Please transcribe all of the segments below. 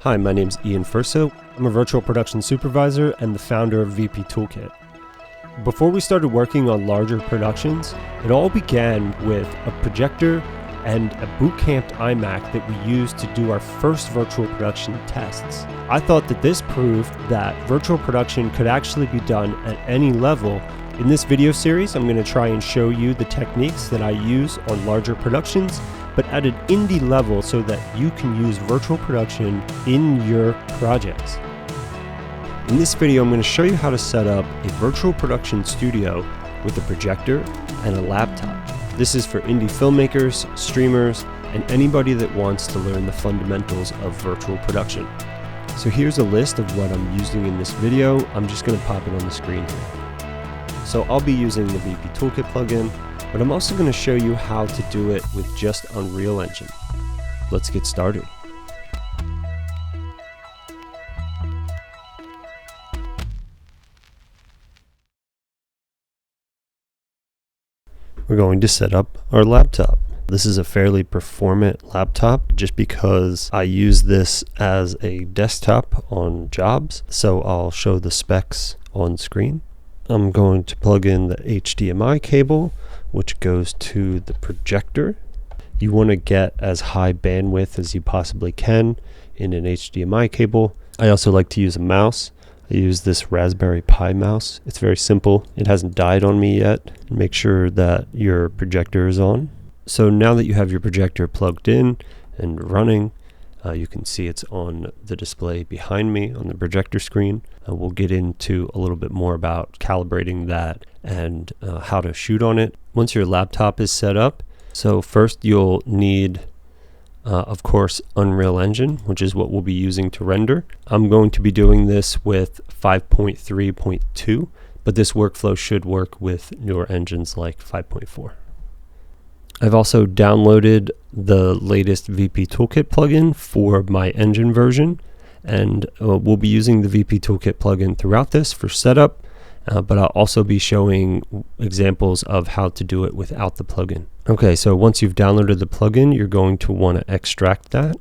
Hi, my name's Fursa. I'm a virtual production supervisor and the founder of VP Toolkit. Before we started working on larger productions, it all began with a projector and a bootcamped iMac that we used to do our first virtual production tests. I thought that this proved that virtual production could actually be done at any level. In this video series, I'm going to try and show you the techniques that I use on larger productions, but at an indie level so that you can use virtual production in your projects. In this video, I'm going to show you how to set up a virtual production studio with a projector and a laptop. This is for indie filmmakers, streamers, and anybody that wants to learn the fundamentals of virtual production. So here's a list of what I'm using in this video. I'm just going to pop it on the screen here. So I'll be using the VP Toolkit plugin, but I'm also going to show you how to do it with just Unreal Engine. Let's get started. We're going to set up our laptop. This is a fairly performant laptop just because I use this as a desktop on jobs, so I'll show the specs on screen. I'm going to plug in the HDMI cable, which goes to the projector. You want to get as high bandwidth as you possibly can in an HDMI cable. I also like to use a mouse. I use this Raspberry Pi mouse. It's very simple. It hasn't died on me yet. Make sure that your projector is on. So now that you have your projector plugged in and running, you can see it's on the display behind me on the projector screen. We'll get into a little bit more about calibrating that and how to shoot on it once your laptop is set up. So first you'll need, of course, Unreal Engine, which is what we'll be using to render. I'm going to be doing this with 5.3.2, but this workflow should work with newer engines like 5.4. I've also downloaded the latest VP Toolkit plugin for my engine version, and we'll be using the VP Toolkit plugin throughout this for setup, but I'll also be showing examples of how to do it without the plugin. Okay, so once you've downloaded the plugin, you're going to want to extract that.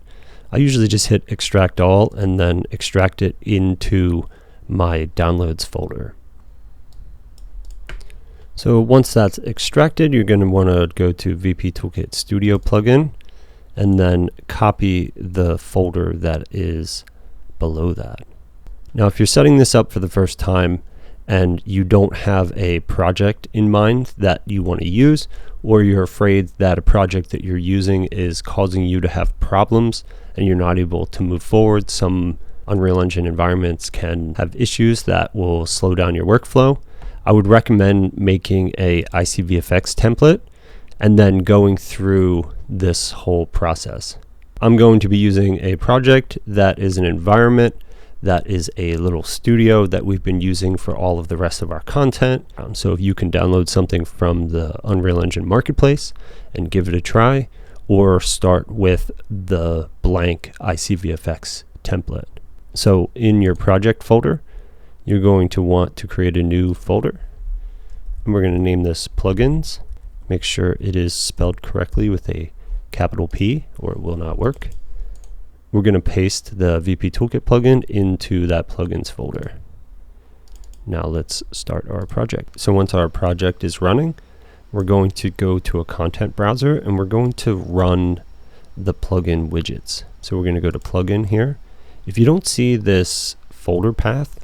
I usually just hit extract all and then extract it into my downloads folder. So once that's extracted, you're going to want to go to VP Toolkit Studio plugin and then copy the folder that is below that. Now, if you're setting this up for the first time and you don't have a project in mind that you want to use, or you're afraid that a project that you're using is causing you to have problems and you're not able to move forward, some Unreal Engine environments can have issues that will slow down your workflow. I would recommend making a ICVFX template and then going through this whole process. I'm going to be using a project that is an environment that is a little studio that we've been using for all of the rest of our content. So if you can download something from the Unreal Engine Marketplace and give it a try, or start with the blank ICVFX template. So in your project folder, you're going to want to create a new folder, and we're going to name this plugins. Make sure it is spelled correctly with a capital P or it will not work. We're going to paste the VP Toolkit plugin into that plugins folder. Now let's start our project. So once our project is running, we're going to go to a content browser and we're going to run the plugin widgets. So we're going to go to plugin here. If you don't see this folder path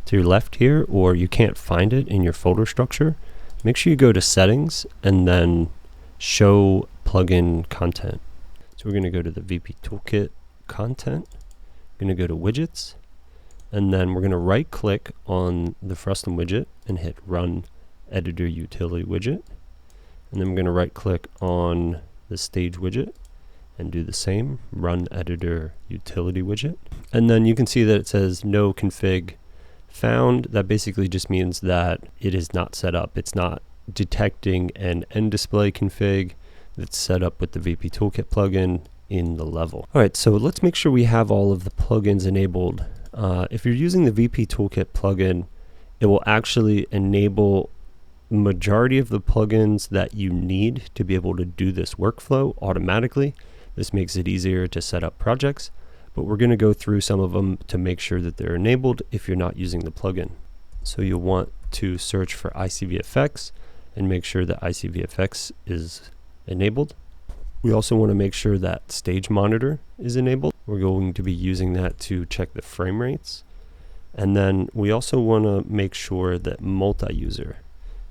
to your left here, or you can't find it in your folder structure, make sure you go to settings and then show plugin content. So we're going to go to the VP Toolkit content, we're going to go to widgets, and then we're going to right click on the Fursa widget and hit run editor utility widget, and then we're going to right click on the stage widget and do the same, run editor utility widget, and then you can see that it says no config found. That basically just means that it is not set up. It's not detecting an nDisplay config that's set up with the VP Toolkit plugin in the level. All right, so let's make sure we have all of the plugins enabled. If you're using the VP Toolkit plugin, it will actually enable majority of the plugins that you need to be able to do this workflow automatically. This makes it easier to set up projects. but we're going to go through some of them to make sure that they're enabled if you're not using the plugin. So you'll want to search for ICVFX and make sure that ICVFX is enabled. We also want to make sure that stage monitor is enabled. We're going to be using that to check the frame rates. And then we also want to make sure that multi-user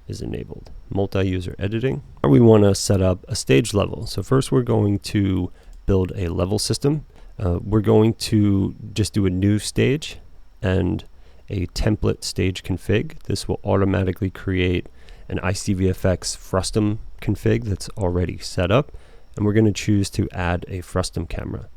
is enabled. Multi-user editing. We want to set up a stage level. So first we're going to build a level system. We're going to just do a new stage and a template stage config. This will automatically create an ICVFX Frustum config that's already set up. And we're going to choose to add a Frustum camera.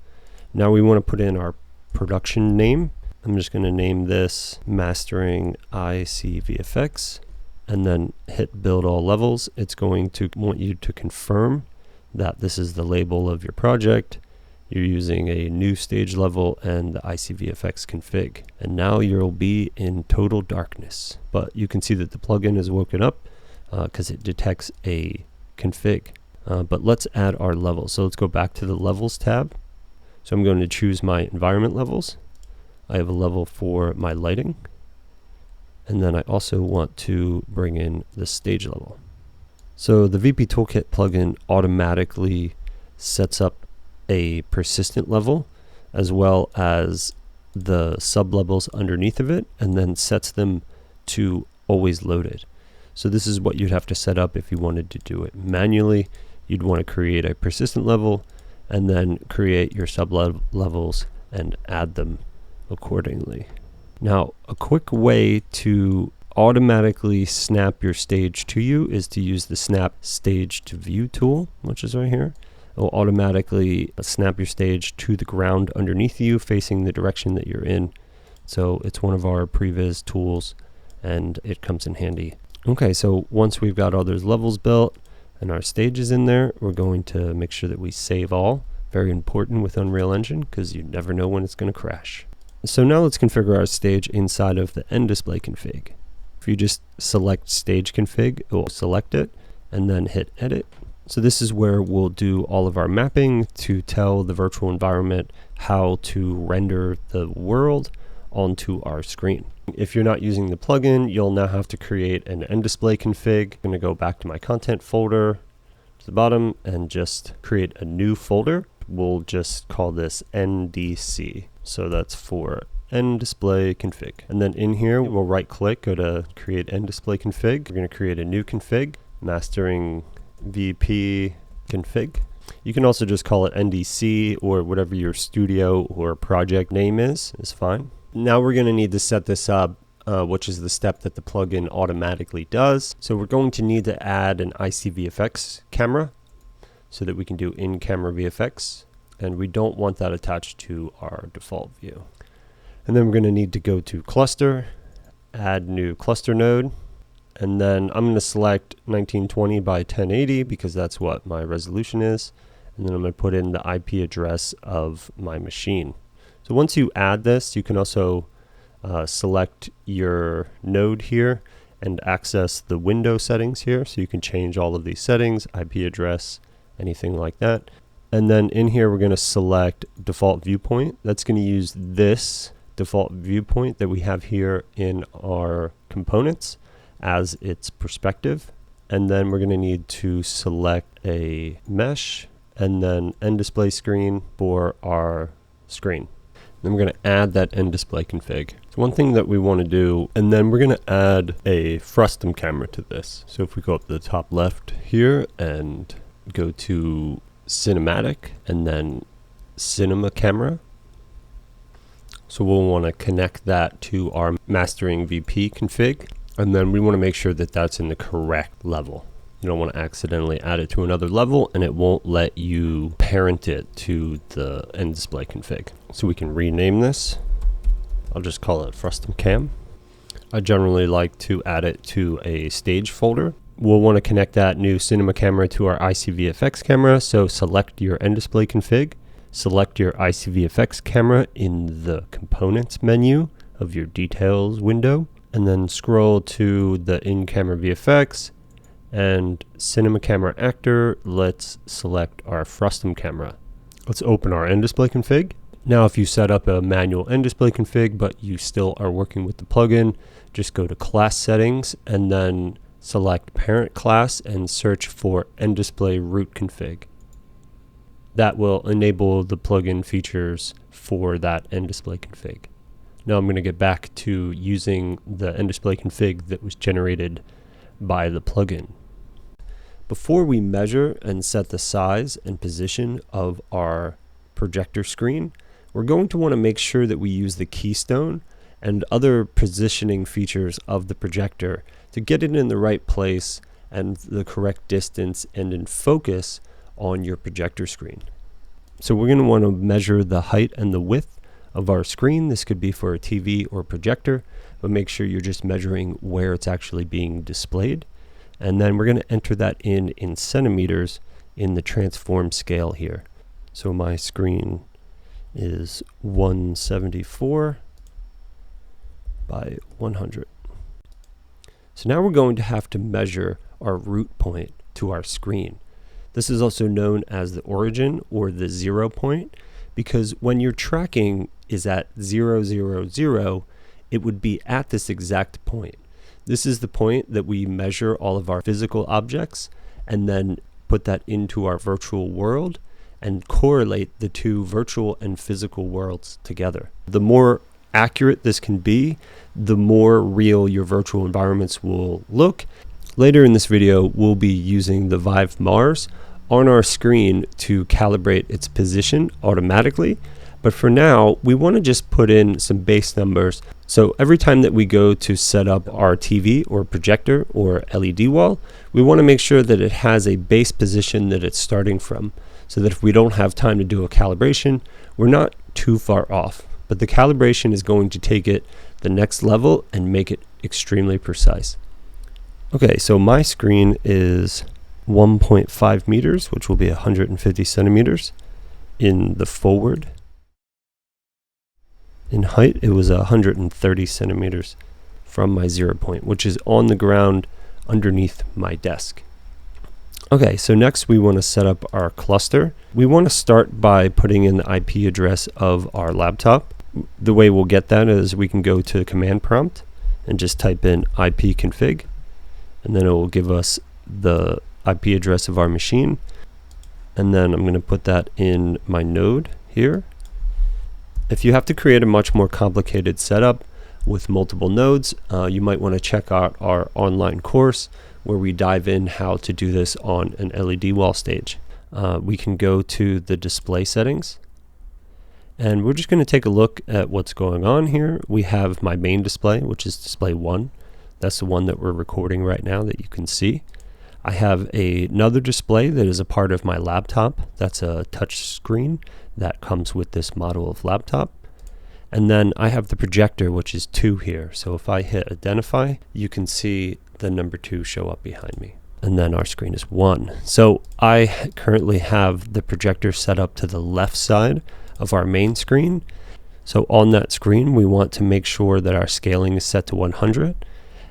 Now we want to put in our production name. I'm just going to name this Mastering ICVFX and then hit build all levels. It's going to want you to confirm that this is the label of your project. You're using a new stage level and the ICVFX config. And now you'll be in total darkness. But you can see that the plugin is woken up because it detects a config. But let's add our levels. So let's go back to the levels tab. So I'm going to choose my environment levels. I have a level for my lighting. And then I also want to bring in the stage level. So the VP Toolkit plugin automatically sets up a persistent level as well as the sub-levels underneath of it, and then sets them to always loaded. So this is what you'd have to set up if you wanted to do it manually. You'd want to create a persistent level and then create your sub-levels and add them accordingly. Now, a quick way to automatically snap your stage to you is to use the Snap Stage to View tool, which is right here. It will automatically snap your stage to the ground underneath you, facing the direction that you're in. So it's one of our previs tools, and it comes in handy. Okay, so once we've got all those levels built and our stages in there, we're going to make sure that we save all. Very important with Unreal Engine because you never know when it's going to crash. So now let's configure our stage inside of the nDisplay config. If you just select stage config, it will select it and then hit edit. So this is where we'll do all of our mapping to tell the virtual environment how to render the world onto our screen. If you're not using the plugin, you'll now have to create an nDisplay config. I'm going to go back to my content folder to the bottom and just create a new folder. We'll just call this NDC. So that's for nDisplay config. And then in here, we'll right click, go to create nDisplay config. We're going to create a new config, mastering VP config. You can also just call it NDC or whatever your studio or project name is fine. Now we're going to need to set this up, which is the step that the plugin automatically does. So we're going to need to add an ICVFX camera so that we can do in-camera VFX. And we don't want that attached to our default view. And then we're going to need to go to cluster, add new cluster node. And then I'm going to select 1920 by 1080 because that's what my resolution is. And then I'm going to put in the IP address of my machine. So once you add this, you can also select your node here and access the window settings here. So you can change all of these settings, IP address, anything like that. And then in here, we're going to select default viewpoint. That's going to use this default viewpoint that we have here in our components as its perspective. And then we're going to need to select a mesh and then nDisplay screen for our screen. Then we're going to add that nDisplay config. So one thing that we want to do, and then we're going to add a Frustum camera to this. So if we go up to the top left here and go to cinematic and then cinema camera. So we'll want to connect that to our mastering VP config. And then we want to make sure that that's in the correct level. You don't want to accidentally add it to another level and it won't let you parent it to the nDisplay config. So we can rename this. I'll just call it Frustum Cam. I generally like to add it to a stage folder. We'll want to connect that new cinema camera to our ICVFX camera. So select your nDisplay config, select your ICVFX camera in the components menu of your details window, and then scroll to the in-camera VFX and cinema camera actor. Let's select our Frustum camera. Let's open our nDisplay config Now if you set up a manual nDisplay config but you still are working with the plugin, just go to class settings and then select parent class and search for nDisplay root config. That will enable the plugin features for that nDisplay config. Now I'm going to get back to using the nDisplay config that was generated by the plugin. Before we measure and set the size and position of our projector screen, we're going to want to make sure that we use the keystone and other positioning features of the projector to get it in the right place and the correct distance and in focus on your projector screen. So we're going to want to measure the height and the width of our screen. This could be for a TV or projector, but make sure you're just measuring where it's actually being displayed. And then we're going to enter that in centimeters in the transform scale here. So my screen is 174 by 100. So now we're going to have to measure our root point to our screen. This is also known as the origin or the 0 point, because when your tracking is at 0, 0, 0, it would be at this exact point. This is the point that we measure all of our physical objects and then put that into our virtual world and correlate the two virtual and physical worlds together. The more accurate this can be, the more real your virtual environments will look. Later in this video, we'll be using the Vive Mars on our screen to calibrate its position automatically. But for now, we want to just put in some base numbers. So every time that we go to set up our TV or projector or LED wall, we want to make sure that it has a base position that it's starting from, so that if we don't have time to do a calibration, we're not too far off. But the calibration is going to take it the next level and make it extremely precise. Okay, so my screen is 1.5 meters, which will be 150 centimeters in the forward. In height, it was 130 centimeters from my 0 point, which is on the ground underneath my desk. Okay, so next we want to set up our cluster. We want to start by putting in the IP address of our laptop. The way we'll get that is we can go to command prompt and just type in ipconfig, and then it will give us the IP address of our machine. And then I'm going to put that in my node here. If you have to create a much more complicated setup with multiple nodes, you might want to check out our online course where we dive in how to do this on an LED wall stage. We can go to the display settings, and we're just going to take a look at what's going on here. We have my main display, which is display 1. That's the one that we're recording right now that you can see. I have another display that is a part of my laptop. That's a touch screen that comes with this model of laptop. And then I have the projector, which is 2 here. So if I hit identify, you can see the number 2 show up behind me. And then our screen is 1. So I currently have the projector set up to the left side of our main screen. So on that screen, we want to make sure that our scaling is set to 100.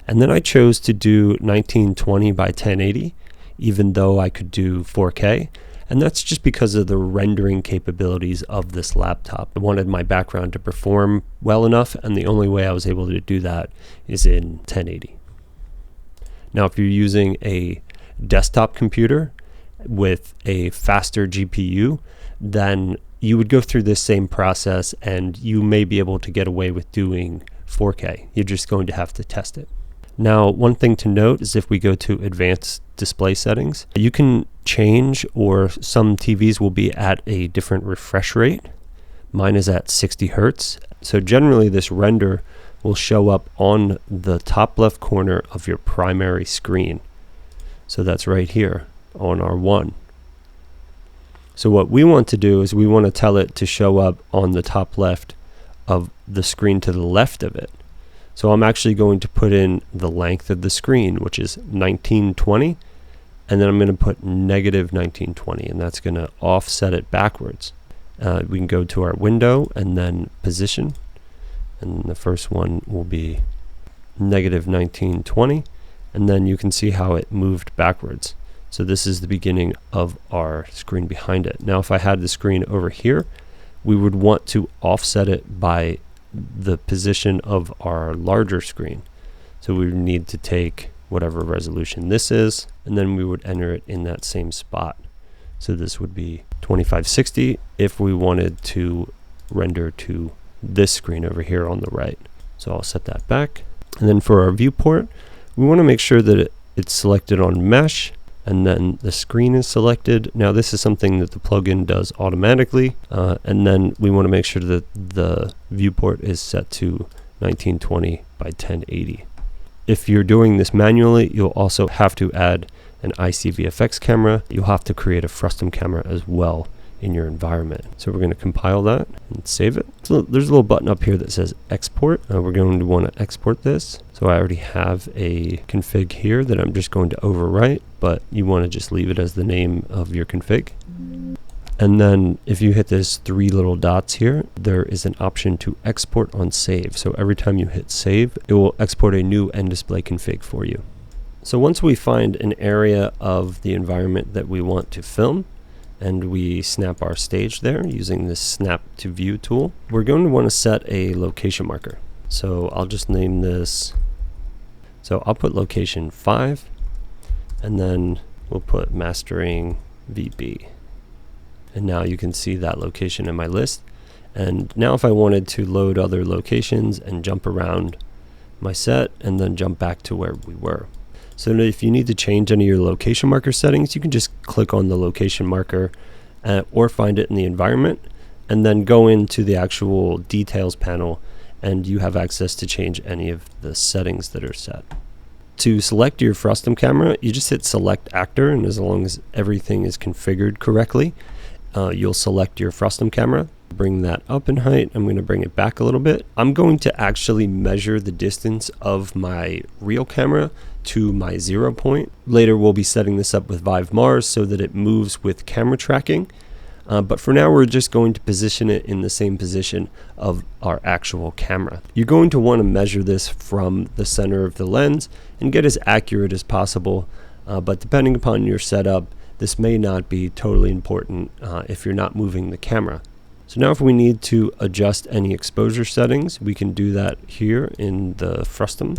And then I chose to do 1920 by 1080, even though I could do 4K. And that's just because of the rendering capabilities of this laptop. I wanted my background to perform well enough, and the only way I was able to do that is in 1080. Now, if you're using a desktop computer with a faster GPU, then you would go through this same process and you may be able to get away with doing 4K. You're just going to have to test it. Now, one thing to note is if we go to advanced display settings, you can change, or some TVs will be at a different refresh rate. Mine is at 60 Hertz. So generally this render will show up on the top left corner of your primary screen. So that's right here on our 1. So what we want to do is we want to tell it to show up on the top left of the screen to the left of it. So I'm actually going to put in the length of the screen, which is 1920, and then I'm going to put negative 1920, and that's going to offset it backwards. We can go to our window and then position, and the first one will be negative 1920, and then you can see how it moved backwards. So this is the beginning of our screen behind it. Now if I had the screen over here, we would want to offset it by the position of our larger screen. So we would need to take whatever resolution this is, and then we would enter it in that same spot. So this would be 2560 if we wanted to render to this screen over here on the right. So I'll set that back. And then for our viewport, we want to make sure that it's selected on mesh, and then the screen is selected. Now this is something that the plugin does automatically, and then we want to make sure that the viewport is set to 1920 by 1080. If you're doing this manually, you'll also have to add an ICVFX camera. You'll have to create a Frustum camera as well in your environment. So we're going to compile that and save it. So there's a little button up here that says export. We're going to want to export this. So I already have a config here that I'm just going to overwrite, but you want to just leave it as the name of your config. And then if you hit this 3 little dots here, there is an option to export on save. So every time you hit save, it will export a new nDisplay config for you. So once we find an area of the environment that we want to film, and we snap our stage there using this snap to view tool, we're going to want to set a location marker. So I'll just name this, so I'll put location 5, and then we'll put mastering VB. And now you can see that location in my list. And now if I wanted to load other locations and jump around my set and then jump back to where we were. So if you need to change any of your location marker settings, you can just click on the location marker or find it in the environment, and then go into the actual details panel, and you have access to change any of the settings that are set. To select your Frustum camera, you just hit select actor, and as long as everything is configured correctly, you'll select your Frustum camera. Bring that up in height. I'm going to bring it back a little bit. I'm going to actually measure the distance of my real camera to my 0 point. Later we'll be setting this up with Vive Mars so that it moves with camera tracking. But for now we're just going to position it in the same position of our actual camera. You're going to want to measure this from the center of the lens and get as accurate as possible. But depending upon your setup, this may not be totally important if you're not moving the camera. So now if we need to adjust any exposure settings, we can do that here in the Frustum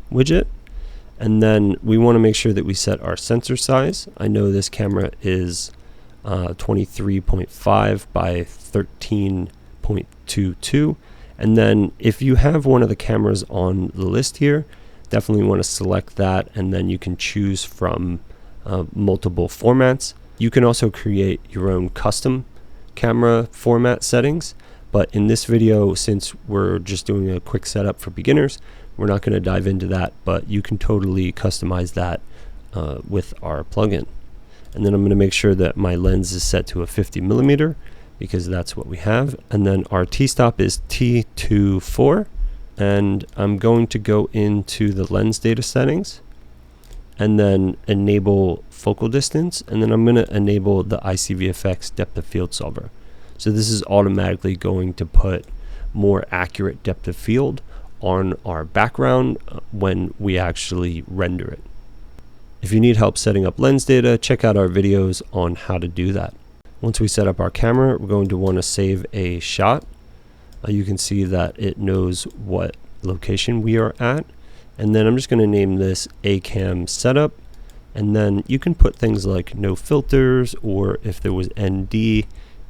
widget. And then we want to make sure that we set our sensor size. I know this camera is 23.5 by 13.22. And then if you have one of the cameras on the list here, definitely want to select that, and then you can choose from multiple formats. You can also create your own custom camera format settings, but in this video, since we're just doing a quick setup for beginners, we're not going to dive into that, but you can totally customize that with our plugin. And then I'm going to make sure that my lens is set to a 50mm because that's what we have, and then our t-stop is T24, and I'm going to go into the lens data settings and then enable focal distance, and then I'm going to enable the ICVFX depth of field solver. So this is automatically going to put more accurate depth of field on our background when we actually render it. If you need help setting up lens data, check out our videos on how to do that. Once we set up our camera, we're going to want to save a shot. You can see that it knows what location we are at. And then I'm just going to name this ACAM setup, and then you can put things like no filters, or if there was ND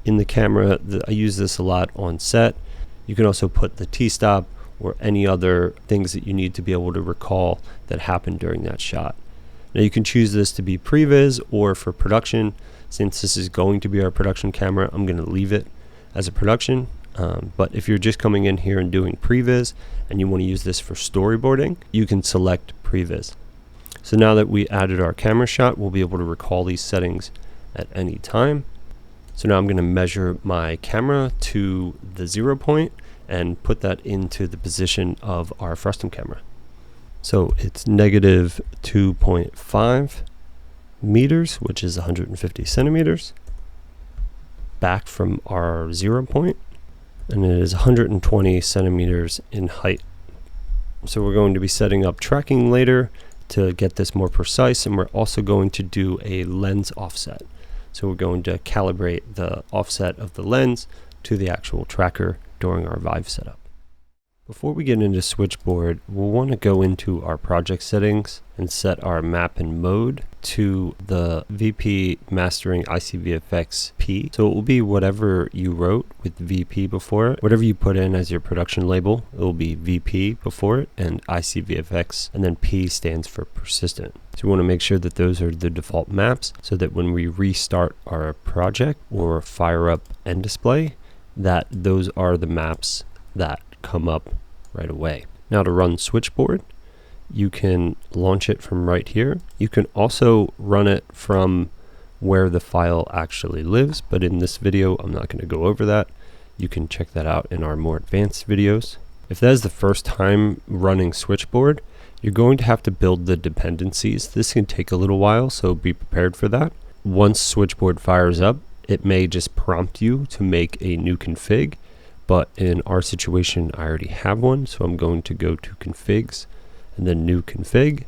in the camera. I use this a lot on set. You can also put the t-stop or any other things that you need to be able to recall that happened during that shot. Now you can choose this to be previs or for production. Since this is going to be our production camera, I'm going to leave it as a production. But if you're just coming in here and doing previs and you want to use this for storyboarding, you can select previs. So now that we added our camera shot, we'll be able to recall these settings at any time. So now I'm going to measure my camera to the 0 point and put that into the position of our Frustum camera. So it's negative 2.5 meters, which is 150 centimeters, back from our 0 point. And it is 120 centimeters in height. So we're going to be setting up tracking later to get this more precise, and we're also going to do a lens offset. So we're going to calibrate the offset of the lens to the actual tracker during our Vive setup. Before we get into Switchboard, we'll want to go into our project settings and set our map and mode to the VP Mastering ICVFX P. So it will be whatever you wrote with VP before it. Whatever you put in as your production label, it will be VP before it and ICVFX, and then P stands for persistent. So we want to make sure that those are the default maps so that when we restart our project or fire up nDisplay, that those are the maps that come up right away. Now to run Switchboard, you can launch it from right here. You can also run it from where the file actually lives, but in this video I'm not going to go over that. You can check that out in our more advanced videos. If that is the first time running Switchboard, you're going to have to build the dependencies. This can take a little while, so be prepared for that. Once Switchboard fires up, it may just prompt you to make a new config. But in our situation, I already have one, so I'm going to go to configs and then new config.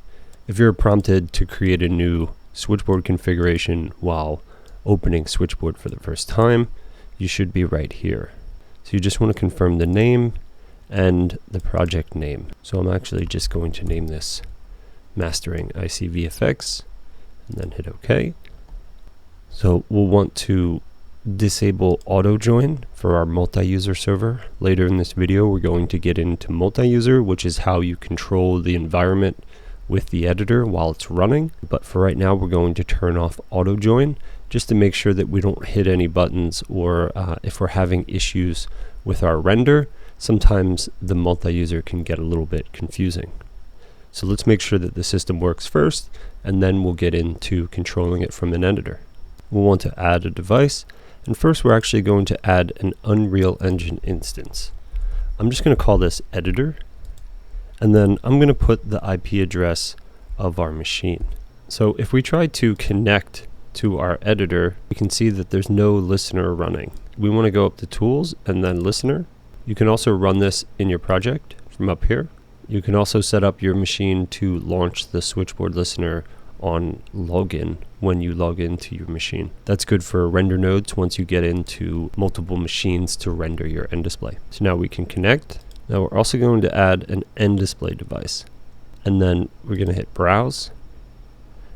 If you're prompted to create a new Switchboard configuration while opening Switchboard for the first time, you should be right here. So you just want to confirm the name and the project name. So I'm actually just going to name this Mastering ICVFX and then hit OK. So we'll want to disable auto join for our multi-user server. Later in this video, we're going to get into multi-user, which is how you control the environment with the editor while it's running. But for right now, we're going to turn off auto join just to make sure that we don't hit any buttons, or if we're having issues with our render, sometimes the multi-user can get a little bit confusing. So let's make sure that the system works first, and then we'll get into controlling it from an editor. We'll want to add a device. And first, we're actually going to add an Unreal Engine instance. I'm just going to call this editor, and then I'm going to put the IP address of our machine. So if we try to connect to our editor, we can see that there's no listener running. We want to go up to Tools and then Listener. You can also run this in your project from up here. You can also set up your machine to launch the Switchboard listener on login when you log into your machine. That's good for render nodes once you get into multiple machines to render your nDisplay. So now we can connect. Now we're also going to add an nDisplay device, and then we're going to hit browse.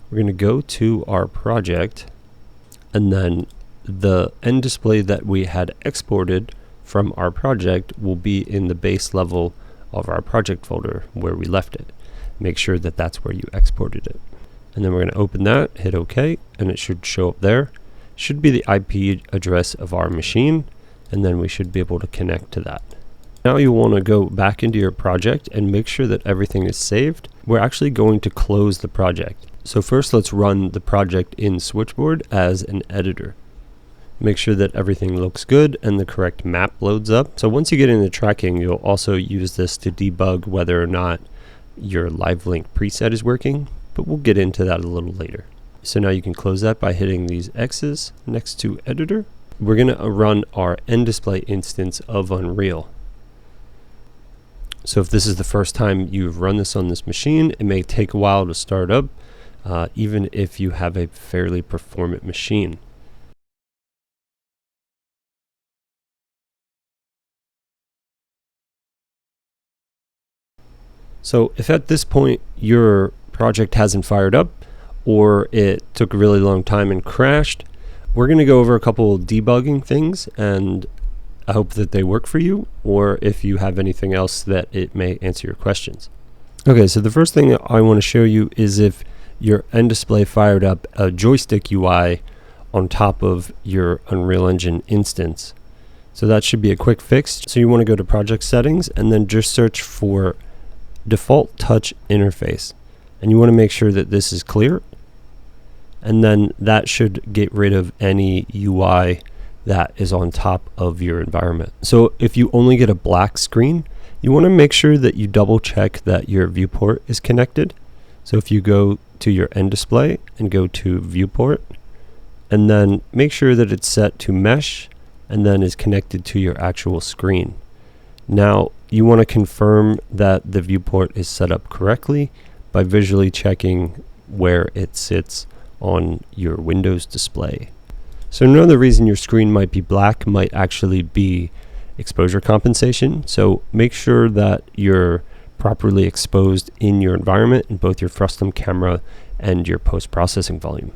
We're going to go to our project, and then the nDisplay that we had exported from our project will be in the base level of our project folder where we left it. Make sure that that's where you exported it. And then we're going to open that, hit OK, and it should show up there. It should be the IP address of our machine, and then we should be able to connect to that. Now you want to go back into your project and make sure that everything is saved. We're actually going to close the project. So first, let's run the project in Switchboard as an editor. Make sure that everything looks good and the correct map loads up. So once you get into tracking, you'll also use this to debug whether or not your live link preset is working. But we'll get into that a little later. So now you can close that by hitting these X's next to editor. We're going to run our nDisplay instance of Unreal. So if this is the first time you've run this on this machine, it may take a while to start up, even if you have a fairly performant machine. So if at this point your project hasn't fired up, or it took a really long time and crashed, we're going to go over a couple debugging things, and I hope that they work for you, or if you have anything else that it may answer your questions. Okay, so the first thing that I want to show you is if your nDisplay fired up a joystick UI on top of your Unreal Engine instance. So that should be a quick fix. So you want to go to project settings and then just search for default touch interface. And you want to make sure that this is clear, and then that should get rid of any UI that is on top of your environment. So if you only get a black screen, you want to make sure that you double check that your viewport is connected. So if you go to your nDisplay and go to viewport, and then make sure that it's set to mesh and then is connected to your actual screen. Now you want to confirm that the viewport is set up correctly by visually checking where it sits on your Windows display. So another reason your screen might be black might actually be exposure compensation. So make sure that you're properly exposed in your environment in both your frustum camera and your post-processing volume.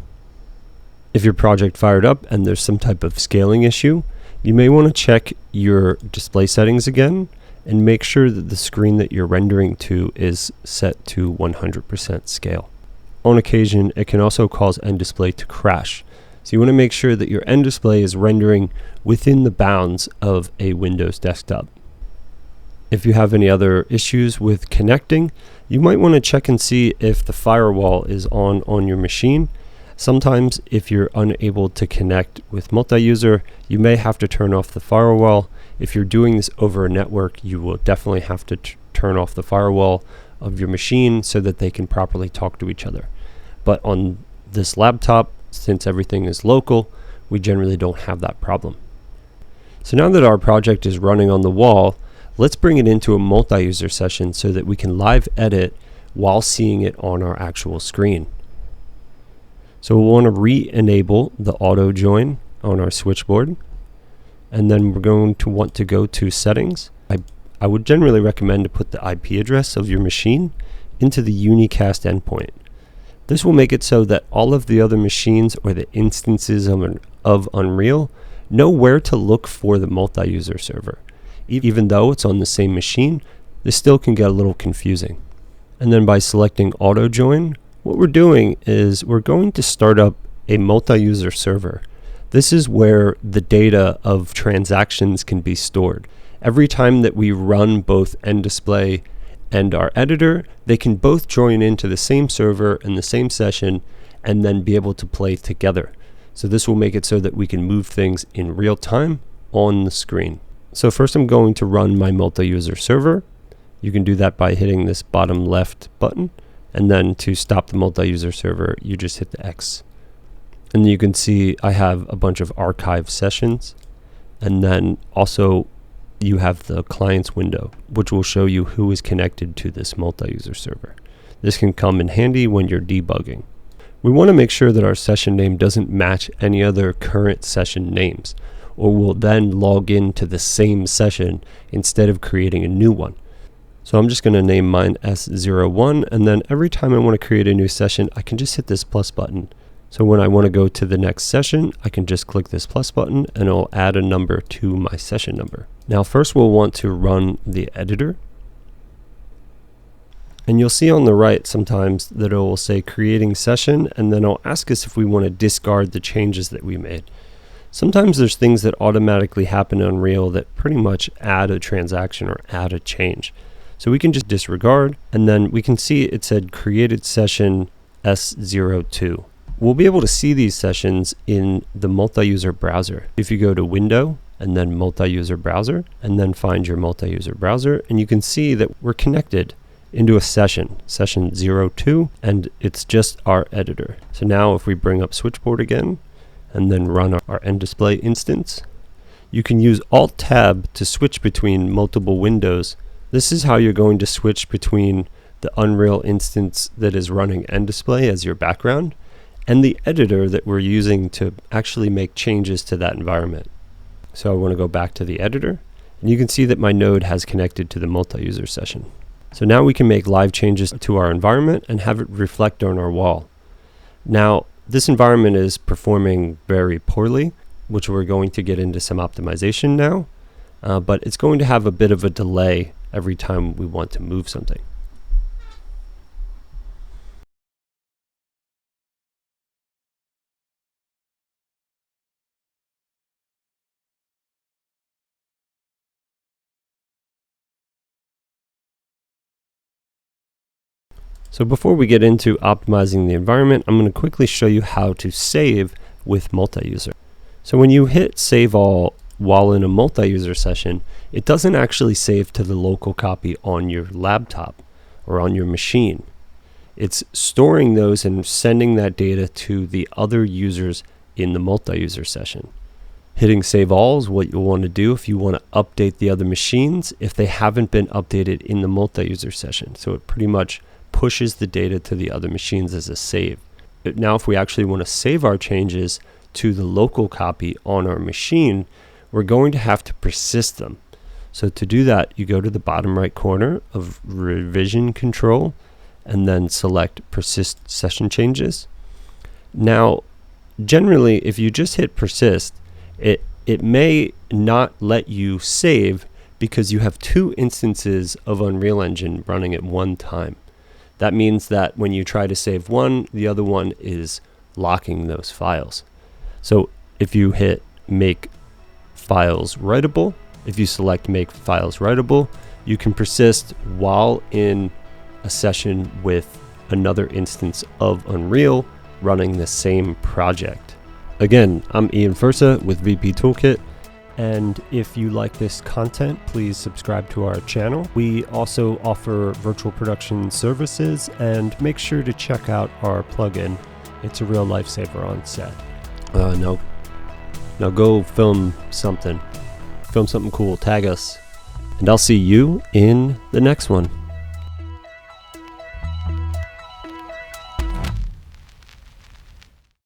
If your project fired up and there's some type of scaling issue, you may want to check your display settings again and make sure that the screen that you're rendering to is set to 100% scale. On occasion, it can also cause nDisplay to crash. So you want to make sure that your nDisplay is rendering within the bounds of a Windows desktop. If you have any other issues with connecting, you might want to check and see if the firewall is on your machine. Sometimes if you're unable to connect with multi-user, you may have to turn off the firewall. If you're doing this over a network, you will definitely have to turn off the firewall of your machine so that they can properly talk to each other. But on this laptop, since everything is local, we generally don't have that problem. So now that our project is running on the wall, let's bring it into a multi-user session so that we can live edit while seeing it on our actual screen. So we'll want to re-enable the auto join on our switchboard, and then we're going to want to go to settings. I would generally recommend to put the IP address of your machine into the unicast endpoint. This will make it so that all of the other machines or the instances of Unreal know where to look for the multi-user server. Even though it's on the same machine, this still can get a little confusing. And then by selecting auto join, what we're doing is we're going to start up a multi-user server. This is where the data of transactions can be stored. Every time that we run both nDisplay and our editor, they can both join into the same server in the same session and then be able to play together. So this will make it so that we can move things in real time on the screen. So first I'm going to run my multi-user server. You can do that by hitting this bottom left button, and then to stop the multi-user server, you just hit the X. And you can see I have a bunch of archive sessions, and then also you have the clients window, which will show you who is connected to this multi-user server. This can come in handy when you're debugging. We want to make sure that our session name doesn't match any other current session names, or we'll then log into the same session instead of creating a new one. So I'm just going to name mine S01, and then every time I want to create a new session, I can just hit this plus button. So when I want to go to the next session, I can just click this plus button and it'll add a number to my session number. Now first we'll want to run the editor. And you'll see on the right sometimes that it will say creating session, and then it'll ask us if we want to discard the changes that we made. Sometimes there's things that automatically happen in Unreal that pretty much add a transaction or add a change. So we can just disregard, and then we can see it said created session S02. We'll be able to see these sessions in the multi-user browser. If you go to Window and then Multi-User Browser, and then find your multi-user browser, and you can see that we're connected into a session 02, and it's just our editor. So now if we bring up Switchboard again, and then run our nDisplay instance, you can use Alt-Tab to switch between multiple windows. This is how you're going to switch between the Unreal instance that is running nDisplay as your background, and the editor that we're using to actually make changes to that environment. So I want to go back to the editor, and you can see that my node has connected to the multi-user session. So now we can make live changes to our environment and have it reflect on our wall. Now, this environment is performing very poorly, which we're going to get into some optimization now, but it's going to have a bit of a delay every time we want to move something. So before we get into optimizing the environment, I'm going to quickly show you how to save with multi-user. So when you hit save all while in a multi-user session, it doesn't actually save to the local copy on your laptop or on your machine. It's storing those and sending that data to the other users in the multi-user session. Hitting save all is what you'll want to do if you want to update the other machines if they haven't been updated in the multi-user session. So it pretty much pushes the data to the other machines as a save. Now if we actually want to save our changes to the local copy on our machine, we're going to have to persist them. So to do that, you go to the bottom right corner of revision control and then select persist session changes. Now, generally, if you just hit persist, it may not let you save because you have two instances of Unreal Engine running at one time. That means that when you try to save one, the other one is locking those files. So if you hit make files writable, if you select make files writable, you can persist while in a session with another instance of Unreal running the same project. Again, I'm Ian Fursa with VP Toolkit, and if you like this content, please subscribe to our channel. We also offer virtual production services, and make sure to check out our plugin. It's a real lifesaver on set. Now go film something cool, tag us, and I'll see you in the next one.